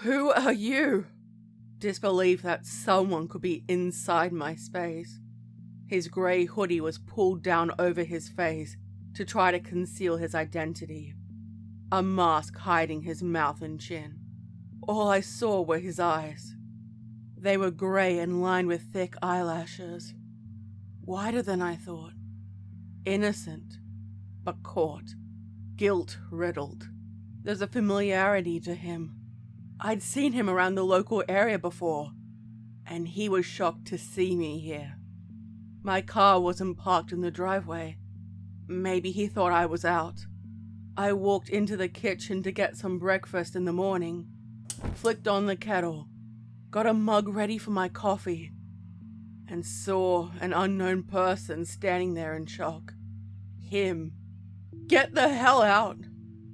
Who are you? Disbelief that someone could be inside my space. His grey hoodie was pulled down over his face to try to conceal his identity. A mask hiding his mouth and chin. All I saw were his eyes. They were grey and lined with thick eyelashes. Wider than I thought. Innocent, but caught. Guilt-riddled. There's a familiarity to him. I'd seen him around the local area before, and he was shocked to see me here. My car wasn't parked in the driveway. Maybe he thought I was out. I walked into the kitchen to get some breakfast in the morning, flicked on the kettle, got a mug ready for my coffee, and saw an unknown person standing there in shock. Him. Get the hell out!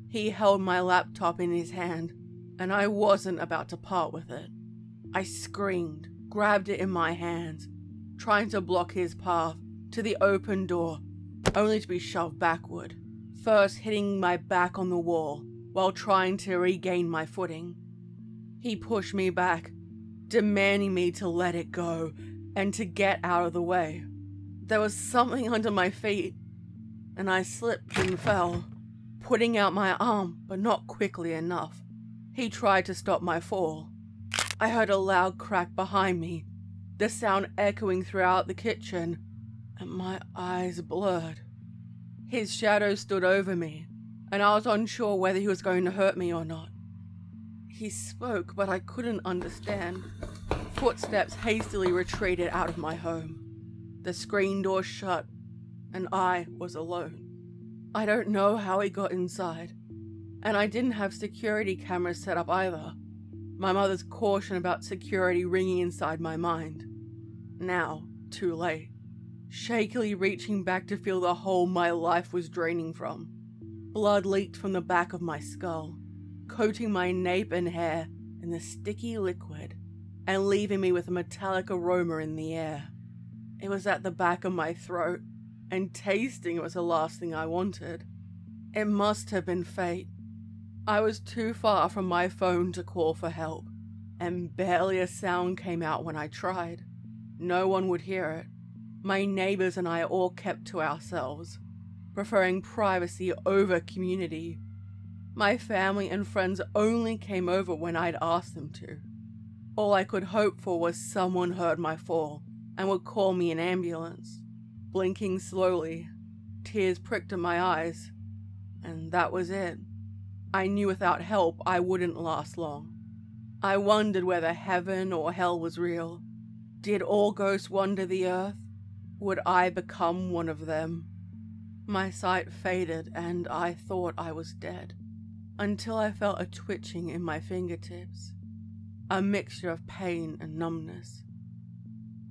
He held my laptop in his hand, and I wasn't about to part with it. I screamed, grabbed it in my hands, trying to block his path to the open door, only to be shoved backward, first hitting my back on the wall while trying to regain my footing. He pushed me back, demanding me to let it go and to get out of the way. There was something under my feet, and I slipped and fell, putting out my arm, but not quickly enough. He tried to stop my fall. I heard a loud crack behind me, the sound echoing throughout the kitchen, and my eyes blurred. His shadow stood over me, and I was unsure whether he was going to hurt me or not. He spoke, but I couldn't understand. Footsteps hastily retreated out of my home. The screen door shut, and I was alone. I don't know how he got inside, and I didn't have security cameras set up either. My mother's caution about security ringing inside my mind. Now, too late. Shakily reaching back to feel the hole my life was draining from. Blood leaked from the back of my skull, coating my nape and hair in the sticky liquid, and leaving me with a metallic aroma in the air. It was at the back of my throat, and tasting it was the last thing I wanted. It must have been fate. I was too far from my phone to call for help, and barely a sound came out when I tried. No one would hear it. My neighbors and I all kept to ourselves, preferring privacy over community. My family and friends only came over when I'd asked them to. All I could hope for was someone heard my fall and would call me an ambulance. Blinking slowly, tears pricked at my eyes, and that was it. I knew without help I wouldn't last long. I wondered whether heaven or hell was real. Did all ghosts wander the earth? Would I become one of them? My sight faded and I thought I was dead, until I felt a twitching in my fingertips, a mixture of pain and numbness.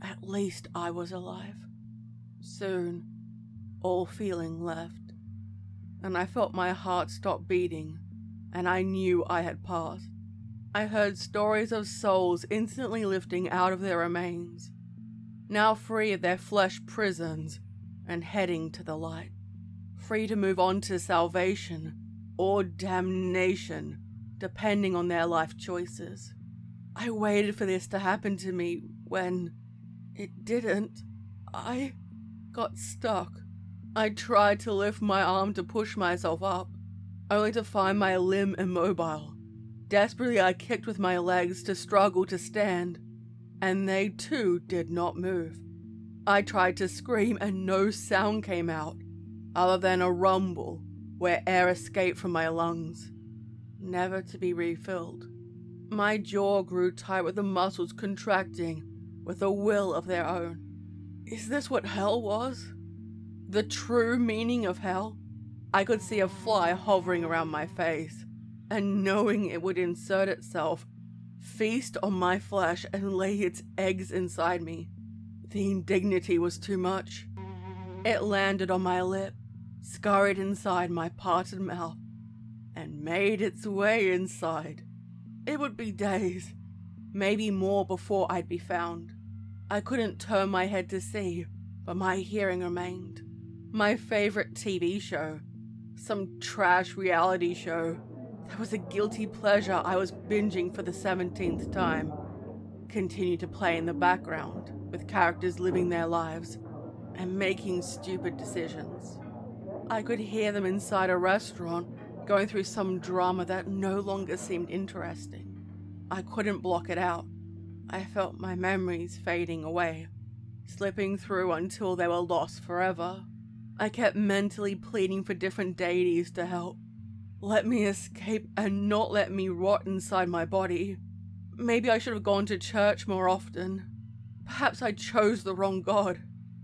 At least I was alive. Soon, all feeling left, and I felt my heart stop beating, and I knew I had passed. I heard stories of souls instantly lifting out of their remains, now free of their flesh prisons and heading to the light, free to move on to salvation or damnation, depending on their life choices. I waited for this to happen to me when it didn't. I got stuck. I tried to lift my arm to push myself up, only to find my limb immobile. Desperately, I kicked with my legs to struggle to stand, and they too did not move. I tried to scream and no sound came out, other than a rumble where air escaped from my lungs, never to be refilled. My jaw grew tight with the muscles contracting with a will of their own. Is this what hell was? The true meaning of hell? I could see a fly hovering around my face, and knowing it would insert itself, feast on my flesh and lay its eggs inside me. The indignity was too much. It landed on my lip, scurried inside my parted mouth, and made its way inside. It would be days, maybe more, before I'd be found. I couldn't turn my head to see, but my hearing remained. My favorite TV show, some trash reality show, There was a guilty pleasure I was binging for the 17th time. Continued to play in the background, with characters living their lives and making stupid decisions. I could hear them inside a restaurant, going through some drama that no longer seemed interesting. I couldn't block it out. I felt my memories fading away, slipping through until they were lost forever. I kept mentally pleading for different deities to help. Let me escape and not let me rot inside my body. Maybe I should have gone to church more often. Perhaps I chose the wrong god.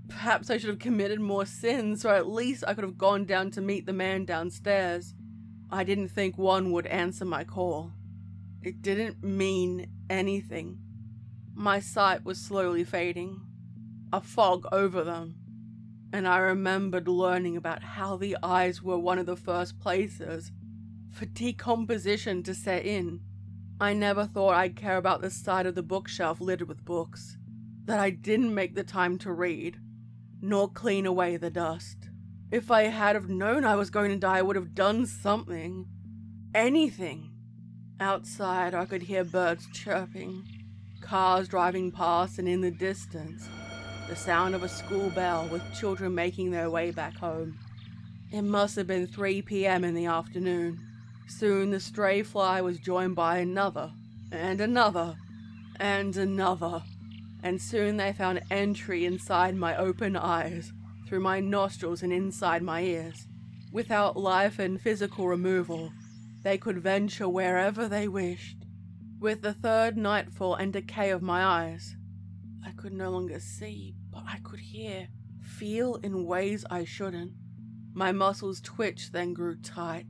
Perhaps I should have committed more sins, or at least I could have gone down to meet the man downstairs. I didn't think one would answer my call. It didn't mean anything. My sight was slowly fading, a fog over them, and I remembered learning about how the eyes were one of the first places for decomposition to set in. I never thought I'd care about the side of the bookshelf littered with books that I didn't make the time to read, nor clean away the dust. If I had have known I was going to die, I would have done something. Anything. Outside, I could hear birds chirping, cars driving past, and in the distance, the sound of a school bell with children making their way back home. It must have been 3 p.m. in the afternoon. Soon the stray fly was joined by another, and another, and another, and soon they found entry inside my open eyes, through my nostrils and inside my ears. Without life and physical removal, they could venture wherever they wished. With the third nightfall and decay of my eyes, I could no longer see, but I could hear, feel in ways I shouldn't. My muscles twitched, then grew tight,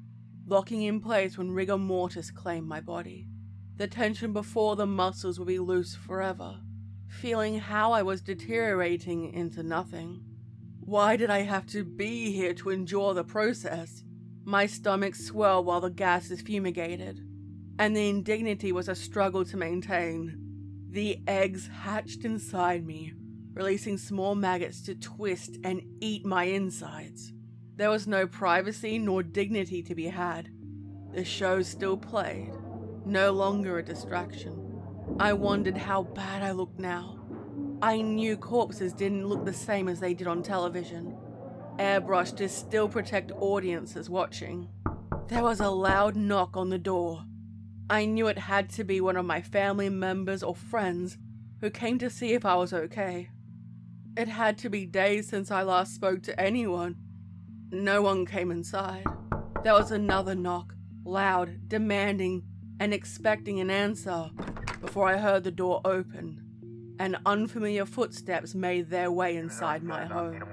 locking in place when rigor mortis claimed my body. The tension before the muscles would be loose forever, feeling how I was deteriorating into nothing. Why did I have to be here to endure the process? My stomach swelled while the gas is fumigated, and the indignity was a struggle to maintain. The eggs hatched inside me, releasing small maggots to twist and eat my insides. There was no privacy nor dignity to be had. The show still played, no longer a distraction. I wondered how bad I looked now. I knew corpses didn't look the same as they did on television, airbrushed to still protect audiences watching. There was a loud knock on the door. I knew it had to be one of my family members or friends who came to see if I was okay. It had to be days since I last spoke to anyone. No one came inside. There was another knock, loud, demanding, and expecting an answer, before I heard the door open, and unfamiliar footsteps made their way inside my home.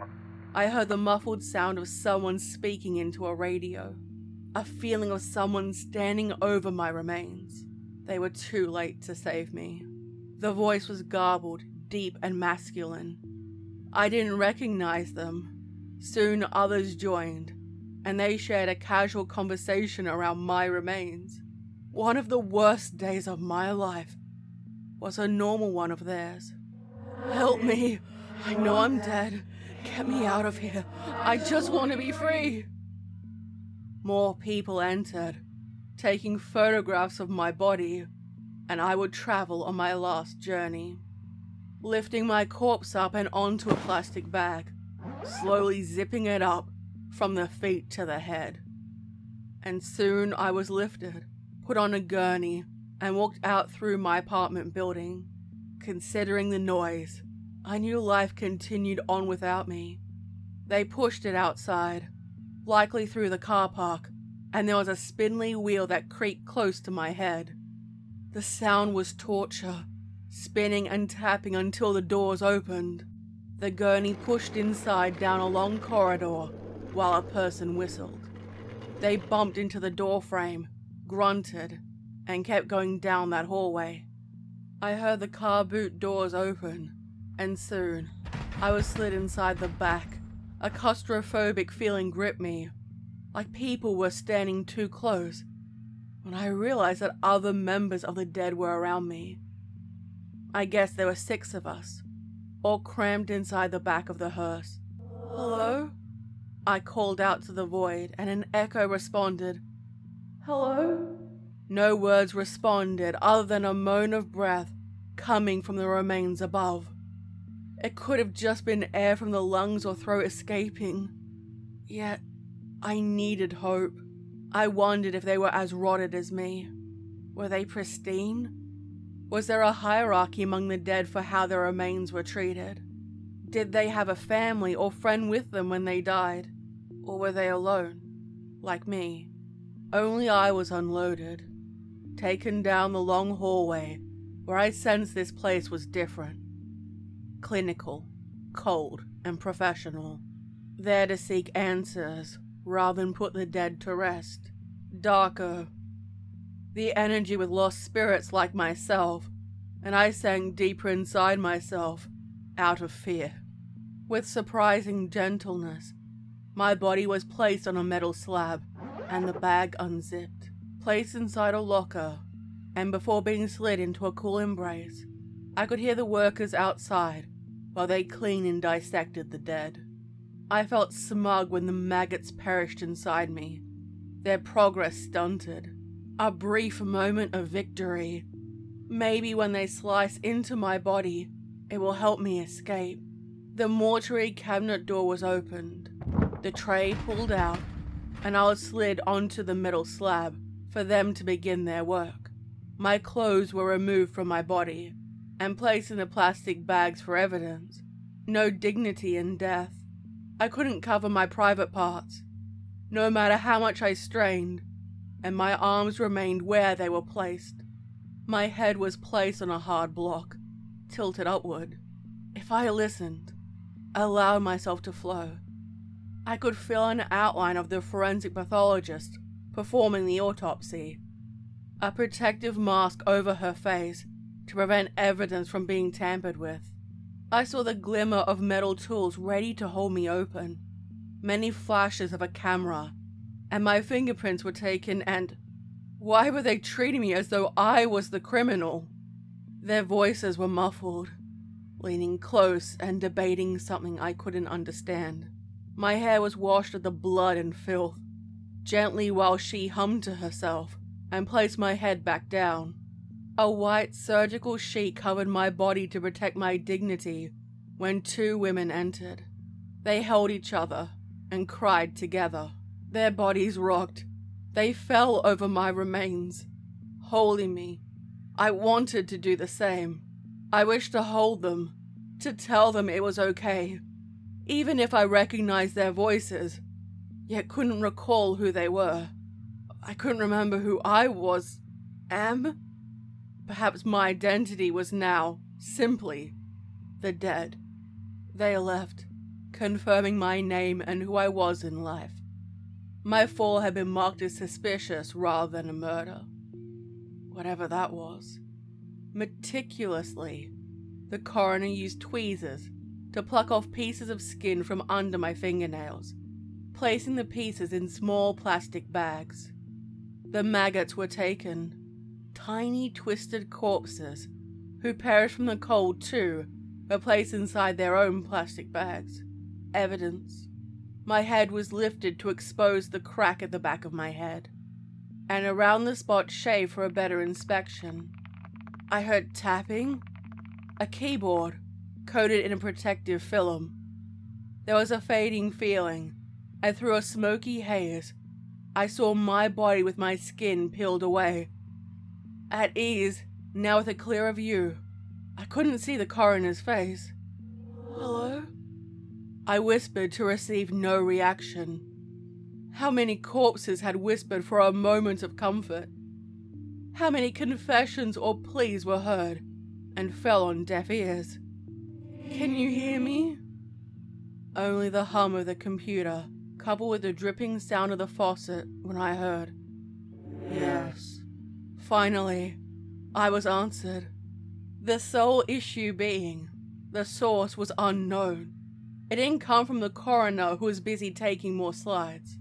I heard the muffled sound of someone speaking into a radio, a feeling of someone standing over my remains. They were too late to save me. The voice was garbled, deep, and masculine. I didn't recognize them. Soon others joined, and they shared a casual conversation around my remains. One of the worst days of my life was a normal one of theirs. Help me! I know I'm dead. Get me out of here. I just want to be free. More people entered, taking photographs of my body, and I would travel on my last journey, lifting my corpse up and onto a plastic bag, slowly zipping it up from the feet to the head. And soon I was lifted, put on a gurney, and walked out through my apartment building. Considering the noise, I knew life continued on without me. They pushed it outside, likely through the car park, and there was a spindly wheel that creaked close to my head. The sound was torture, spinning and tapping until the doors opened. The gurney pushed inside down a long corridor while a person whistled. They bumped into the doorframe, grunted, and kept going down that hallway. I heard the car boot doors open, and soon I was slid inside the back. A claustrophobic feeling gripped me, like people were standing too close, when I realized that other members of the dead were around me. I guess there were 6 of us, all crammed inside the back of the hearse. Hello? I called out to the void, and an echo responded, Hello? No words responded other than a moan of breath coming from the remains above. It could have just been air from the lungs or throat escaping. Yet, I needed hope. I wondered if they were as rotted as me. Were they pristine? Was there a hierarchy among the dead for how their remains were treated? Did they have a family or friend with them when they died? Or were they alone, like me? Only I was unloaded, taken down the long hallway where I sensed this place was different. Clinical, cold, and professional. There to seek answers rather than put the dead to rest. Darker. The energy with lost spirits like myself, and I sank deeper inside myself, out of fear. With surprising gentleness, my body was placed on a metal slab, and the bag unzipped, placed inside a locker, and before being slid into a cool embrace, I could hear the workers outside while they cleaned and dissected the dead. I felt smug when the maggots perished inside me, their progress stunted. A brief moment of victory. Maybe when they slice into my body, it will help me escape. The mortuary cabinet door was opened, the tray pulled out, and I was slid onto the metal slab for them to begin their work. My clothes were removed from my body and placed in the plastic bags for evidence. No dignity in death. I couldn't cover my private parts, no matter how much I strained, and my arms remained where they were placed. My head was placed on a hard block, tilted upward. If I listened, allowed myself to flow, I could feel an outline of the forensic pathologist performing the autopsy. A protective mask over her face to prevent evidence from being tampered with. I saw the glimmer of metal tools ready to hold me open. Many flashes of a camera, and my fingerprints were taken, and why were they treating me as though I was the criminal? Their voices were muffled, leaning close and debating something I couldn't understand. My hair was washed with the blood and filth, gently while she hummed to herself and placed my head back down. A white surgical sheet covered my body to protect my dignity when two women entered. They held each other and cried together. Their bodies rocked. They fell over my remains, holding me. I wanted to do the same. I wished to hold them, to tell them it was okay, even if I recognized their voices, yet couldn't recall who they were. I couldn't remember who I am. Perhaps my identity was now, simply, the dead. They left, confirming my name and who I was in life. My fall had been marked as suspicious rather than a murder. Whatever that was. Meticulously, the coroner used tweezers to pluck off pieces of skin from under my fingernails, placing the pieces in small plastic bags. The maggots were taken. Tiny, twisted corpses, who perished from the cold too, were placed inside their own plastic bags. Evidence. My head was lifted to expose the crack at the back of my head, and around the spot shaved for a better inspection. I heard tapping. A keyboard, coated in a protective film. There was a fading feeling, and through a smoky haze, I saw my body with my skin peeled away. At ease, now with a clearer view, I couldn't see the coroner's face. Hello? I whispered to receive no reaction. How many corpses had whispered for a moment of comfort? How many confessions or pleas were heard and fell on deaf ears? Can you hear me? Only the hum of the computer, coupled with the dripping sound of the faucet when I heard, yes. Finally, I was answered. The sole issue being, the source was unknown. It didn't come from the coroner who was busy taking more slides,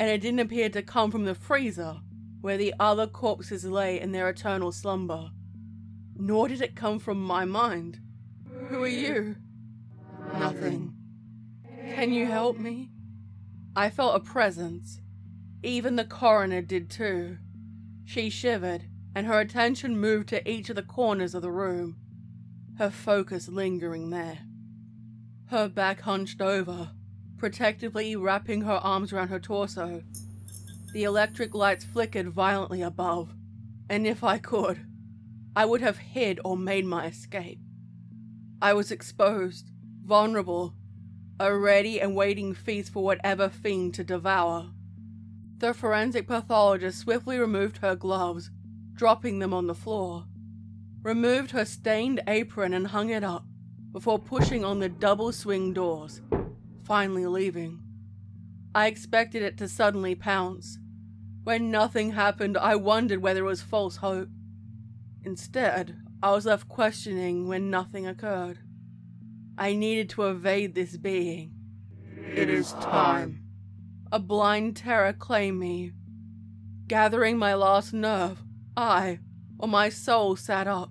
and it didn't appear to come from the freezer where the other corpses lay in their eternal slumber. Nor did it come from my mind. Who are you? Nothing. Can you help me? I felt a presence, Even the coroner did too. She shivered, and her attention moved to each of the corners of the room, her focus lingering there. Her back hunched over, protectively wrapping her arms around her torso. The electric lights flickered violently above, and if I could, I would have hid or made my escape. I was exposed, vulnerable, a ready and waiting feast for whatever fiend to devour. The forensic pathologist swiftly removed her gloves, dropping them on the floor, removed her stained apron and hung it up before pushing on the double swing doors, finally leaving. I expected it to suddenly pounce. When nothing happened, I wondered whether it was false hope. Instead, I was left questioning when nothing occurred. I needed to evade this being. It is time. A blind terror claimed me. Gathering my last nerve, my soul sat up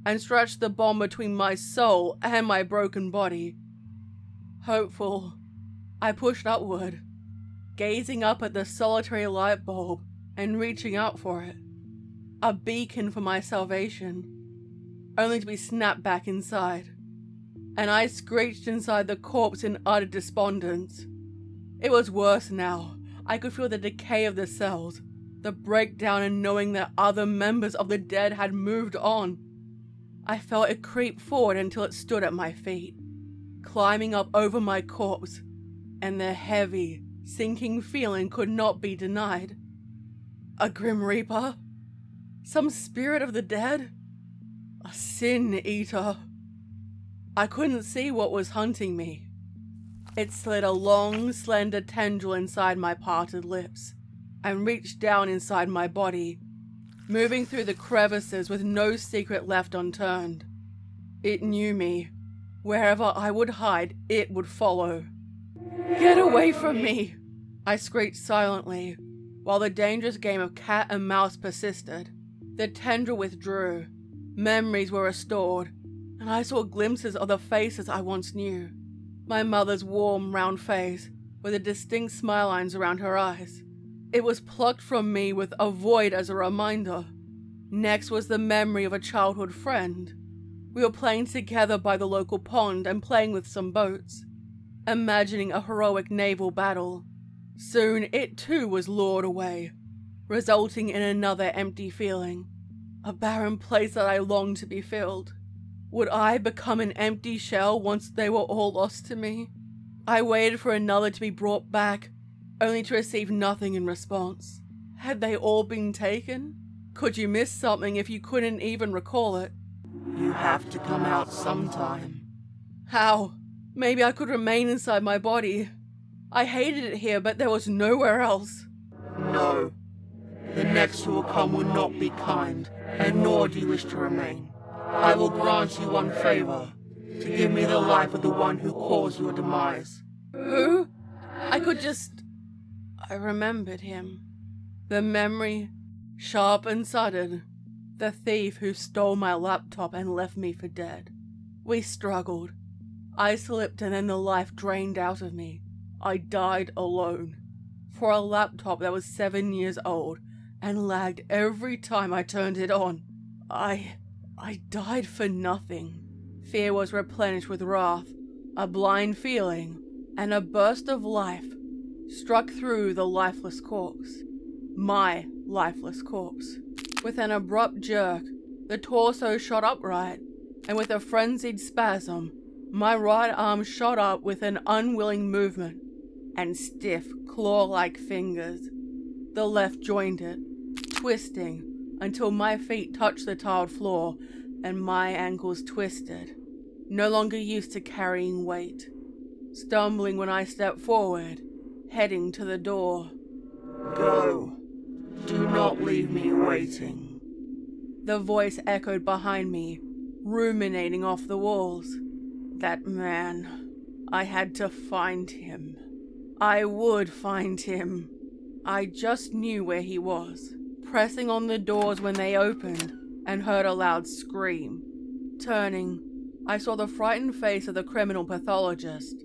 and stretched the bond between my soul and my broken body. Hopeful, I pushed upward, gazing up at the solitary light bulb and reaching out for it. A beacon for my salvation, only to be snapped back inside. And I screeched inside the corpse in utter despondence. It was worse now. I could feel the decay of the cells, the breakdown in knowing that other members of the dead had moved on. I felt it creep forward until it stood at my feet, climbing up over my corpse, and the heavy, sinking feeling could not be denied. A Grim Reaper? Some spirit of the dead? A sin eater? I couldn't see what was hunting me. It slid a long, slender tendril inside my parted lips and reached down inside my body, moving through the crevices with no secret left unturned. It knew me. Wherever I would hide, it would follow. "Get away from me!" I screeched silently, while the dangerous game of cat and mouse persisted. The tendril withdrew, memories were restored, and I saw glimpses of the faces I once knew. My mother's warm, round face, with the distinct smile lines around her eyes. It was plucked from me with a void as a reminder. Next was the memory of a childhood friend. We were playing together by the local pond and playing with some boats, imagining a heroic naval battle. Soon it too was lured away, resulting in another empty feeling, a barren place that I longed to be filled. Would I become an empty shell once they were all lost to me? I waited for another to be brought back, only to receive nothing in response. Had they all been taken? Could you miss something if you couldn't even recall it? You have to come out sometime. How? Maybe I could remain inside my body. I hated it here, but there was nowhere else. No. The next who will come will not be kind, and nor do you wish to remain. I will grant you one favor, to give me the life of the one who caused your demise. Who? I remembered him. The memory, sharp and sudden. The thief who stole my laptop and left me for dead. We struggled. I slipped and then the life drained out of me. I died alone. For a laptop that was 7 years old and lagged every time I turned it on. I died for nothing. Fear was replenished with wrath, a blind feeling, and a burst of life struck through the lifeless corpse. My lifeless corpse. With an abrupt jerk, the torso shot upright, and with a frenzied spasm, my right arm shot up with an unwilling movement, and stiff, claw-like fingers. The left joined it, twisting until my feet touched the tiled floor and my ankles twisted, no longer used to carrying weight, stumbling when I stepped forward, heading to the door. Go. Do not leave me waiting. The voice echoed behind me, ruminating off the walls. That man. I had to find him. I would find him. I just knew where he was, pressing on the doors when they opened, and heard a loud scream. Turning, I saw the frightened face of the criminal pathologist.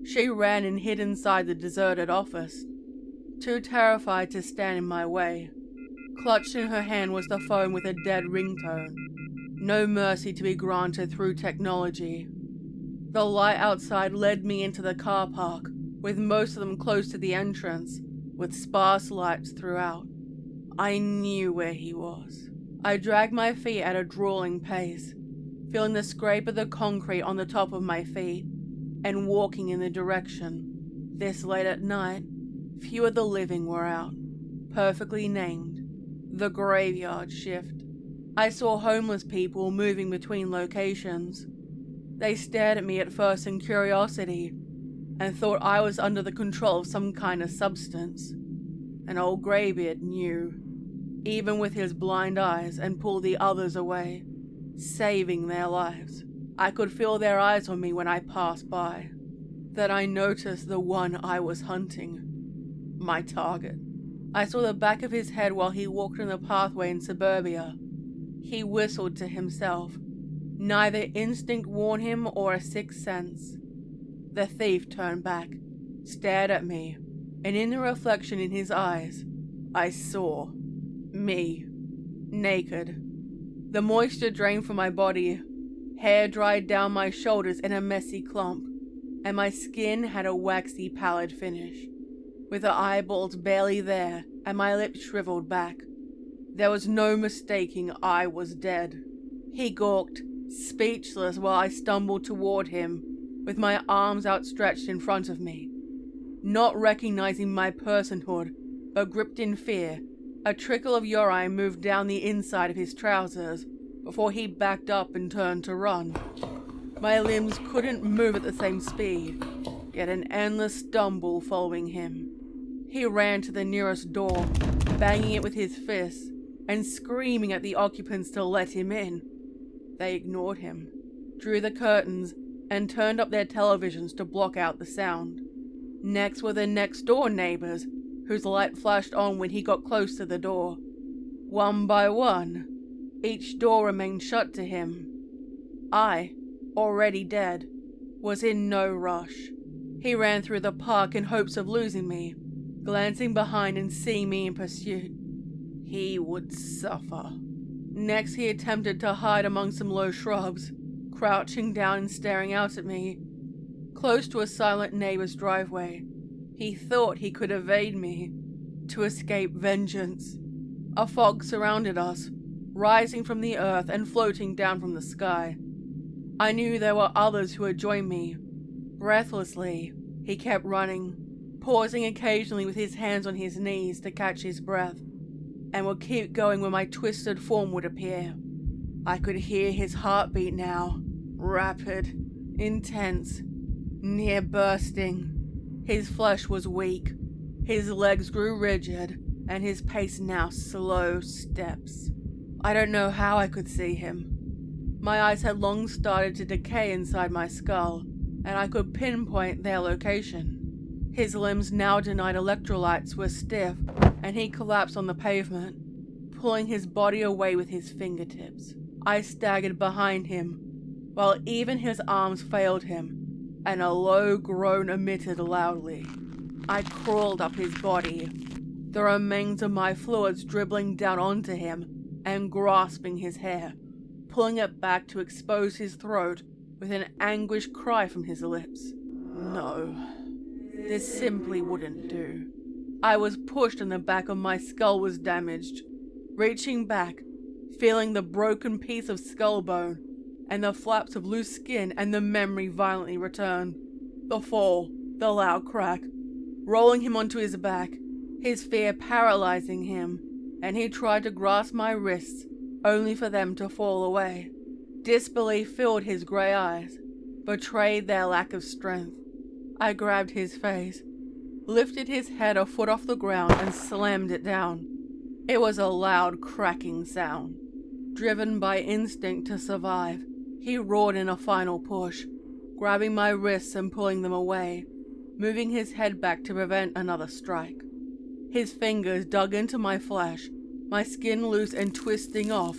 She ran and hid inside the deserted office. too terrified to stand in my way. Clutched in her hand was the phone with a dead ringtone. No mercy to be granted through technology. The light outside led me into the car park, with most of them close to the entrance, with sparse lights throughout. I knew where he was. I dragged my feet at a drawling pace, feeling the scrape of the concrete on the top of my feet, and walking in the direction. This late at night, few of the living were out. Perfectly named, the graveyard shift. I saw homeless people moving between locations. They stared at me at first in curiosity, and thought I was under the control of some kind of substance. And old Greybeard knew, even with his blind eyes, and pulled the others away, saving their lives. I could feel their eyes on me when I passed by. That I noticed the one I was hunting. My target. I saw the back of his head while he walked in the pathway in suburbia. He whistled to himself. Neither instinct warned him or a sixth sense. The thief turned back, stared at me, and in the reflection in his eyes, I saw me, naked. The moisture drained from my body, hair dried down my shoulders in a messy clump, and my skin had a waxy pallid finish, with the eyeballs barely there and my lips shriveled back. There was no mistaking I was dead. He gawked, speechless, while I stumbled toward him, with my arms outstretched in front of me. Not recognizing my personhood, but gripped in fear, a trickle of urine moved down the inside of his trousers before he backed up and turned to run. My limbs couldn't move at the same speed, yet an endless stumble following him. He ran to the nearest door, banging it with his fists, and screaming at the occupants to let him in. They ignored him, drew the curtains, and turned up their televisions to block out the sound. Next were the next-door neighbors, whose light flashed on when he got close to the door. One by one, each door remained shut to him. I, already dead, was in no rush. He ran through the park in hopes of losing me, glancing behind and seeing me in pursuit. He would suffer. Next he attempted to hide among some low shrubs, crouching down and staring out at me. Close to a silent neighbor's driveway, he thought he could evade me, to escape vengeance. A fog surrounded us, rising from the earth and floating down from the sky. I knew there were others who had joined me. Breathlessly, he kept running, pausing occasionally with his hands on his knees to catch his breath, and would keep going when my twisted form would appear. I could hear his heartbeat now, rapid, intense, near bursting. His flesh was weak, his legs grew rigid, and his pace now slow steps. I don't know how I could see him. My eyes had long started to decay inside my skull, and I could pinpoint their location. His limbs, now denied electrolytes, were stiff, and he collapsed on the pavement, pulling his body away with his fingertips. I staggered behind him, while even his arms failed him, and a low groan emitted loudly. I crawled up his body, the remains of my fluids dribbling down onto him and grasping his hair, pulling it back to expose his throat with an anguished cry from his lips. No, this simply wouldn't do. I was pushed and the back of my skull was damaged. Reaching back, feeling the broken piece of skull bone and the flaps of loose skin, and the memory violently returned. The fall, the loud crack, rolling him onto his back, his fear paralyzing him, and he tried to grasp my wrists, only for them to fall away. Disbelief filled his grey eyes, betrayed their lack of strength. I grabbed his face, lifted his head a foot off the ground, and slammed it down. It was a loud cracking sound. Driven by instinct to survive, he roared in a final push, grabbing my wrists and pulling them away, moving his head back to prevent another strike. His fingers dug into my flesh, my skin loose and twisting off,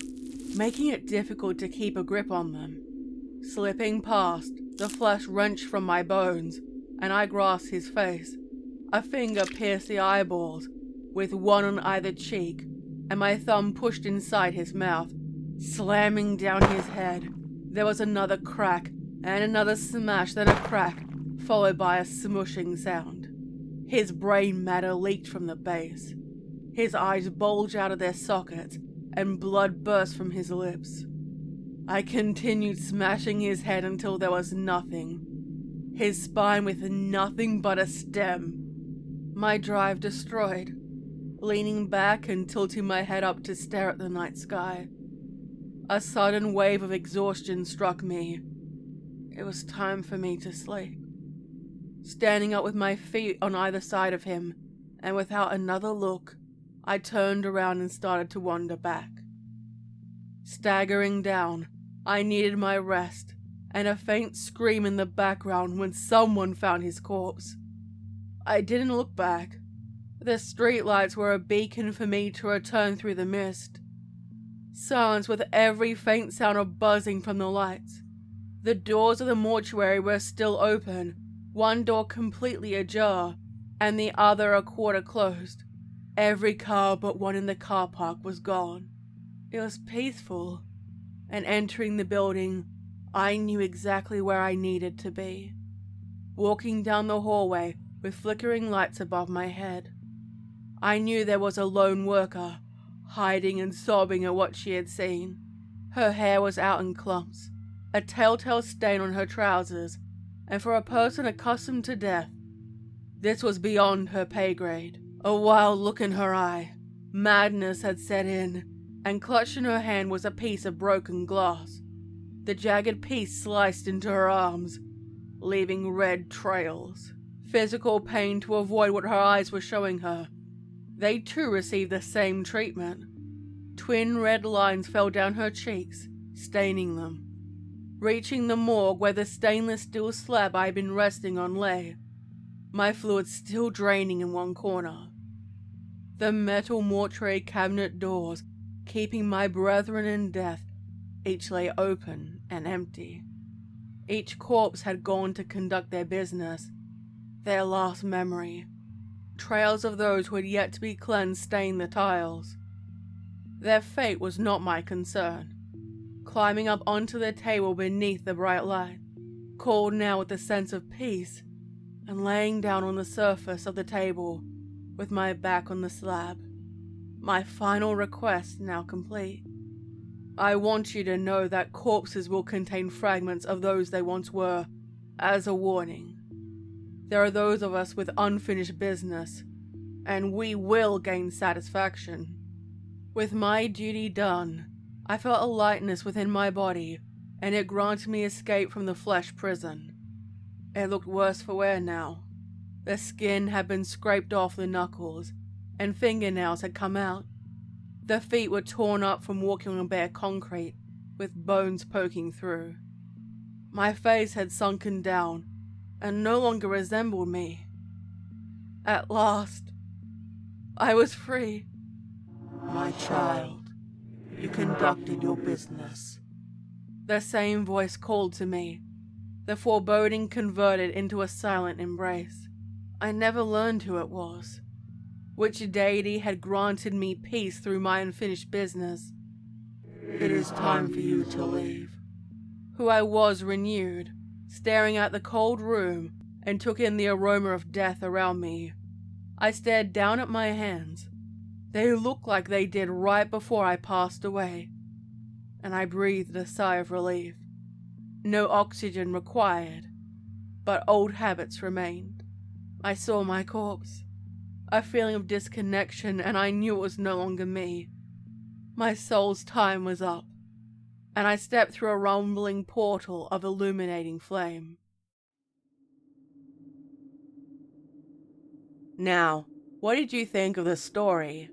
making it difficult to keep a grip on them. Slipping past, the flesh wrenched from my bones, and I grasped his face. A finger pierced the eyeballs, with one on either cheek, and my thumb pushed inside his mouth, slamming down his head. There was another crack, and another smash, then a crack, followed by a smushing sound. His brain matter leaked from the base. His eyes bulged out of their sockets, and blood burst from his lips. I continued smashing his head until there was nothing. His spine with nothing but a stem. My drive destroyed, leaning back and tilting my head up to stare at the night sky. A sudden wave of exhaustion struck me. It was time for me to sleep. Standing up with my feet on either side of him, and without another look, I turned around and started to wander back. Staggering down, I needed my rest, and a faint scream in the background when someone found his corpse. I didn't look back. The streetlights were a beacon for me to return through the mist. Silence with every faint sound of buzzing from the lights. The doors of the mortuary were still open, one door completely ajar, and the other a quarter closed. Every car but one in the car park was gone. It was peaceful, and entering the building, I knew exactly where I needed to be. Walking down the hallway with flickering lights above my head, I knew there was a lone worker, hiding and sobbing at what she had seen. Her hair was out in clumps, a telltale stain on her trousers, and for a person accustomed to death, this was beyond her pay grade. A wild look in her eye, madness had set in, and clutched in her hand was a piece of broken glass. The jagged piece sliced into her arms, leaving red trails. Physical pain to avoid what her eyes were showing her. They too received the same treatment. Twin red lines fell down her cheeks, staining them. Reaching the morgue where the stainless steel slab I had been resting on lay, my fluids still draining in one corner. The metal mortuary cabinet doors, keeping my brethren in death, each lay open and empty. Each corpse had gone to conduct their business, their last memory. Trails of those who had yet to be cleansed stained the tiles. Their fate was not my concern. Climbing up onto the table beneath the bright light, cold now with a sense of peace, and laying down on the surface of the table with my back on the slab. My final request now complete. I want you to know that corpses will contain fragments of those they once were, as a warning. There are those of us with unfinished business, and we will gain satisfaction. With my duty done, I felt a lightness within my body, and it granted me escape from the flesh prison. It looked worse for wear now. The skin had been scraped off the knuckles, and fingernails had come out. The feet were torn up from walking on bare concrete, with bones poking through. My face had sunken down, and no longer resembled me. At last, I was free. My child, you conducted your business. The same voice called to me, the foreboding converted into a silent embrace. I never learned who it was, which deity had granted me peace through my unfinished business. It is time for you to leave. Who I was renewed, staring at the cold room, and took in the aroma of death around me. I stared down at my hands. They looked like they did right before I passed away, and I breathed a sigh of relief. No oxygen required, but old habits remained. I saw my corpse, a feeling of disconnection, and I knew it was no longer me. My soul's time was up, and I stepped through a rumbling portal of illuminating flame. Now, what did you think of the story?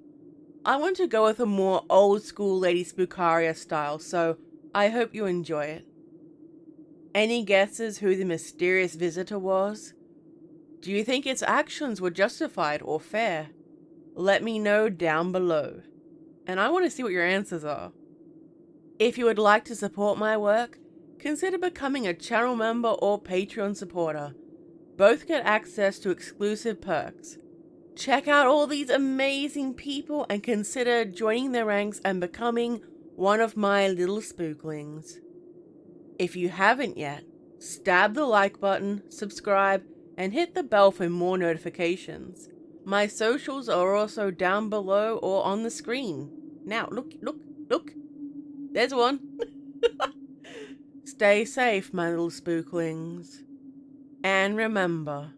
I want to go with a more old-school Lady Spookaria style, so I hope you enjoy it. Any guesses who the mysterious visitor was? Do you think its actions were justified or fair? Let me know down below, and I want to see what your answers are. If you would like to support my work, consider becoming a channel member or Patreon supporter. both get access to exclusive perks. Check out all these amazing people and consider joining their ranks and becoming one of my little spooklings. If you haven't yet, stab the like button, subscribe, and hit the bell for more notifications. My socials are also down below or on the screen. Now, look. There's one. Stay safe, my little spooklings. And remember,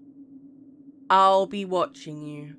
I'll be watching you.